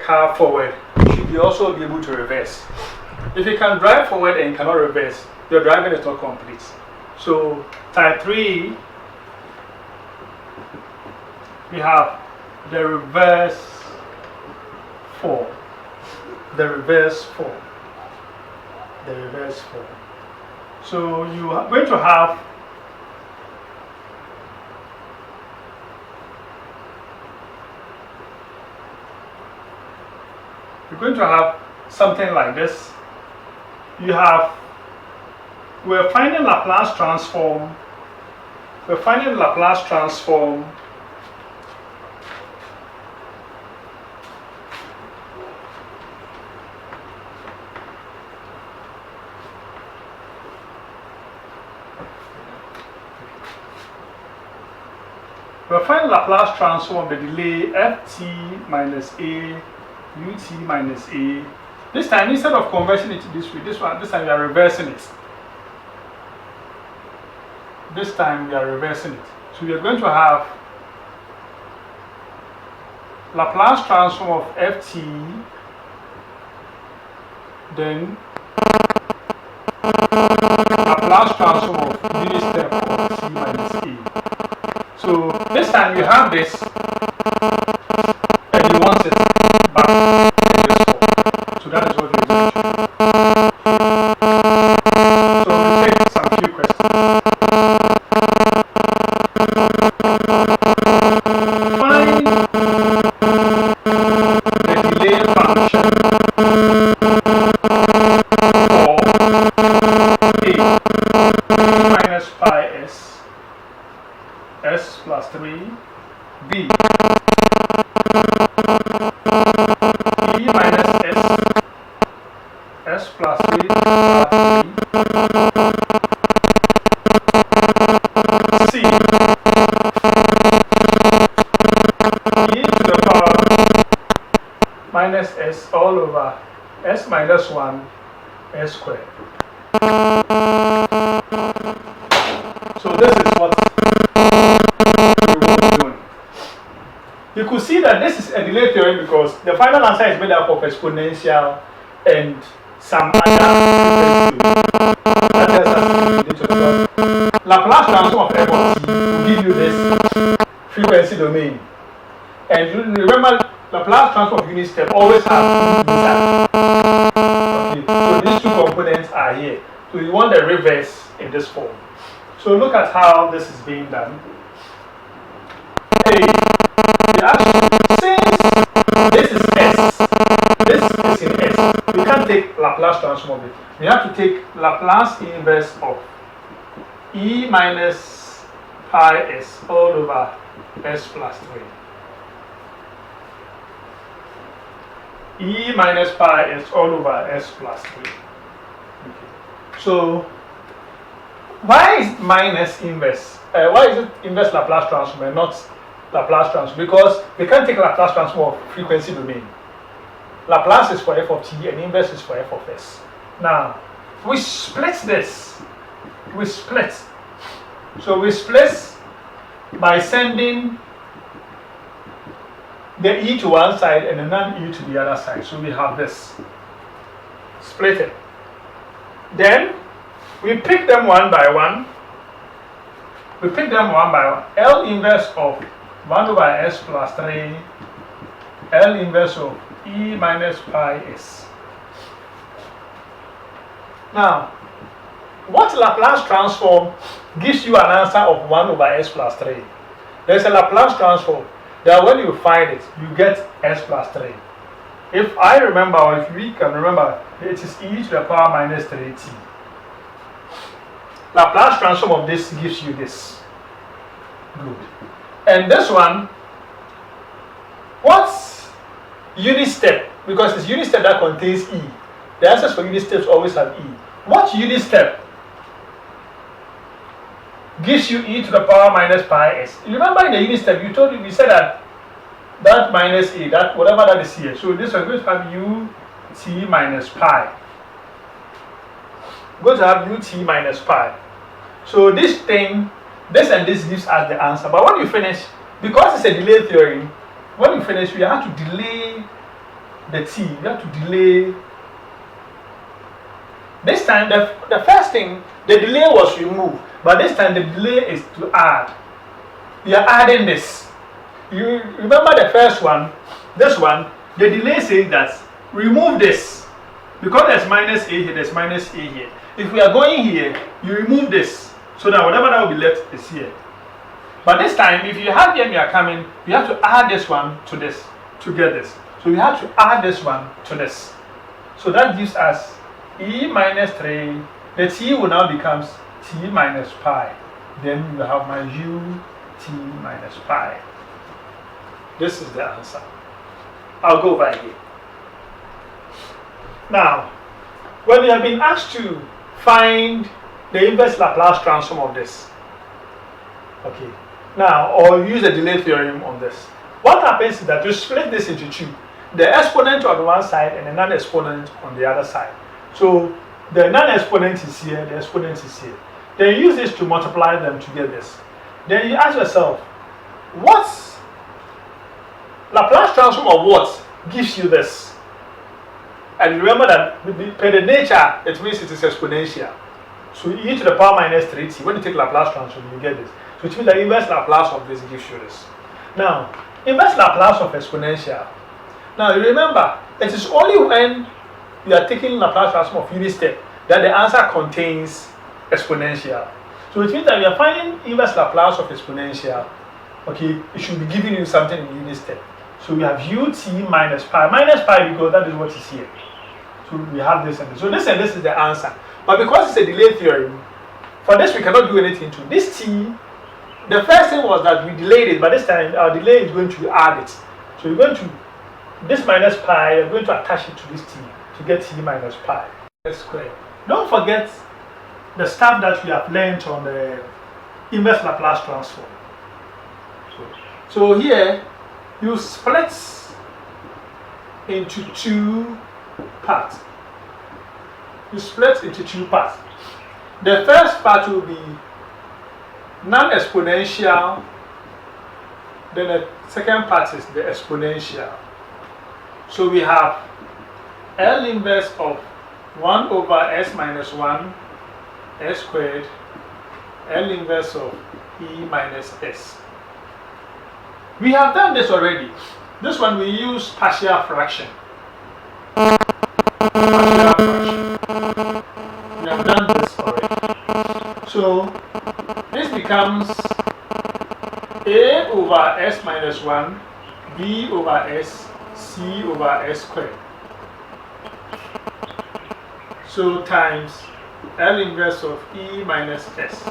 car forward, you should also be able to reverse. If you can drive forward and you cannot reverse, your driving is not complete. So type 3, we have the reverse 4. The reverse 4. The reverse 4. So you are going to have something like this. We're finding Laplace transform. We're finding Laplace transform of the delay ft minus a ut minus a. This time, instead of converting it to this way, this time we are reversing it. This time we are reversing it. So we are going to have Laplace transform of ft, then Laplace transform of unit step of t minus a. So this time you have this, and you want it back in this form. So that is what we're going to do. So we'll take some few questions. Find the delay function for a minus pi s plus 3, b e minus s plus 3 c e to the power minus s all over s minus 1 s squared. So this is what you could see that this is a delay theorem because the final answer is made up of exponential and some other frequency domain. Laplace transform of f of t will give you this frequency domain. And you remember, Laplace transform of unit step always has two inside. Okay, so these two components are here. So you want the reverse in this form. So look at how this is being done. Since this is S, this is in S, we can't take Laplace transform of it. We have to take Laplace inverse of e minus pi s all over s plus 3. E minus pi s all over s plus 3. Okay. So, why is minus inverse? Why is it inverse Laplace transform and not Laplace transform? Because we can't take Laplace transform of frequency domain. Laplace is for f of t and inverse is for f of s. Now, we split this. We split. So we split by sending the e to one side and the non-e to the other side. So we have this. Split it. Then we pick them one by one. L inverse of 1 over s plus 3, L inverse of e minus pi s. Now, what Laplace transform gives you an answer of 1 over s plus 3? There's a Laplace transform that when you find it, you get s plus 3. If I remember, or if we can remember, it is e to the power minus 3t. Laplace transform of this gives you this. Good. And this one, what's unit step? Because it's unit step that contains e. The answers for unit steps always have e. What unit step gives you e to the power minus pi s? You remember in the unit step, we said that minus a, that whatever that is here. So this one is going to have ut minus pi. Going to have ut minus pi. So this thing, this and this gives us the answer. But when you finish, because it's a delay theorem, when you finish, we have to delay the t. We have to delay. This time, the first thing, the delay was removed, but this time the delay is to add. We are adding this. You remember the first one, this one, the delay says that remove this. Because there's minus a here, there's minus a here. If we are going here, you remove this. So that whatever that will be left is here. But this time, if you have here and you are coming, you have to add this one to this to get this. So we have to add this one to this. So that gives us e minus 3. The t will now becomes t minus pi. Then you have my u t minus pi. This is the answer. I'll go over here. Now, when you have been asked to find the inverse Laplace transform of this, okay, now, or use the delay theorem on this, what happens is that you split this into two, the exponent on one side and the non-exponent on the other side. So the non-exponent is here, the exponent is here. Then you use this to multiply them to get this. Then you ask yourself, what's Laplace transform of what gives you this? And remember that per the nature, it means it is exponential. So e to the power minus 3t, when you take Laplace transform, you get this. So it means the inverse Laplace of this gives you this. Now, inverse Laplace of exponential. Now, you remember, it is only when you are taking Laplace transform of unit step that the answer contains exponential. So it means that you are finding inverse Laplace of exponential. Okay, it should be giving you something in unit step. So we have ut minus pi because that is what is here. So we have this and this. So this and this is the answer. But because it's a delay theorem, for this we cannot do anything to this t. The first thing was that we delayed it, but this time our delay is going to add it. So you're going to this minus pi, you're going to attach it to this t to get t minus pi squared. Don't forget the stuff that we have learned on the inverse Laplace transform. So here you split into two parts. You split into two parts. The first part will be non-exponential, then the second part is the exponential. So we have L inverse of 1 over s minus 1 s squared, L inverse of e minus s. We have done this already. This one we use partial fraction. Partial fraction. We have done this already. So this becomes a over s minus 1, b over s, c over s squared. So times L inverse of e minus s.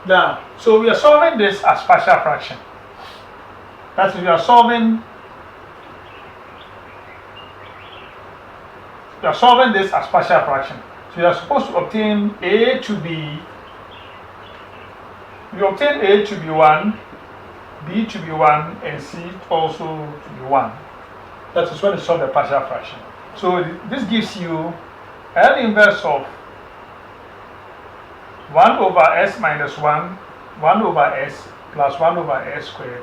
Now, so we are solving this as partial fraction. That is, we are solving this as partial fraction. So you are supposed to obtain a to be, you obtain a to be 1, b to be 1, and c also to be 1. That is when you solve the partial fraction. So this gives you L inverse of 1 over s minus 1, 1 over s plus 1 over s squared,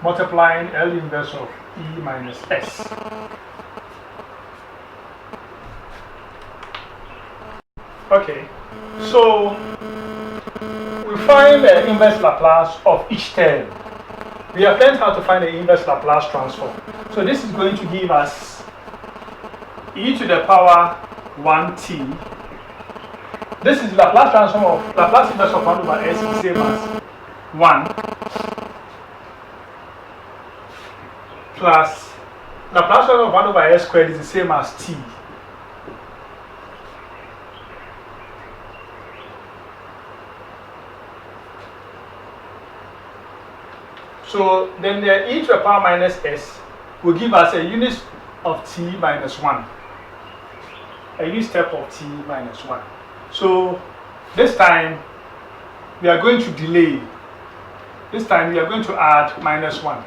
multiplying L inverse of e minus s. Okay, so we find the inverse Laplace of each term. We have learned how to find the inverse Laplace transform. So this is going to give us e to the power 1t. This is Laplace transform of Laplace inverse of 1 over s is the same as 1 plus Laplace transform of 1 over s squared is the same as t. So then the e to the power minus s will give us a unit of t minus 1. A unit step of t minus 1. So this time we are going to delay. This time we are going to add minus 1.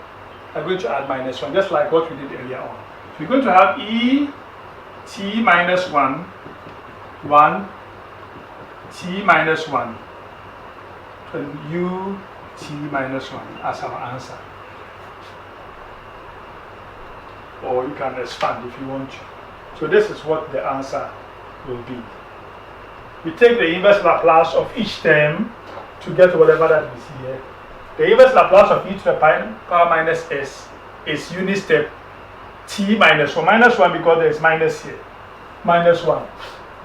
We are going to add minus 1, just like what we did earlier on. So we're going to have e t minus 1, 1, t minus 1, and u t minus 1 as our answer. or you can expand if you want to. So this is what the answer will be. We take the inverse Laplace of each term to get whatever that we see here. The inverse Laplace of e to the power minus s is unit step t minus 1. Minus 1 because there is minus here. Minus 1.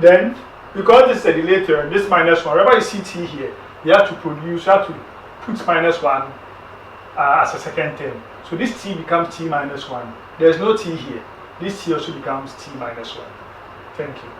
Then, because this is a delay term, this minus 1, wherever you see t here, you have to put minus 1 as a second term. So this t becomes t minus 1. There is no t here. This t also becomes t minus 1. Thank you.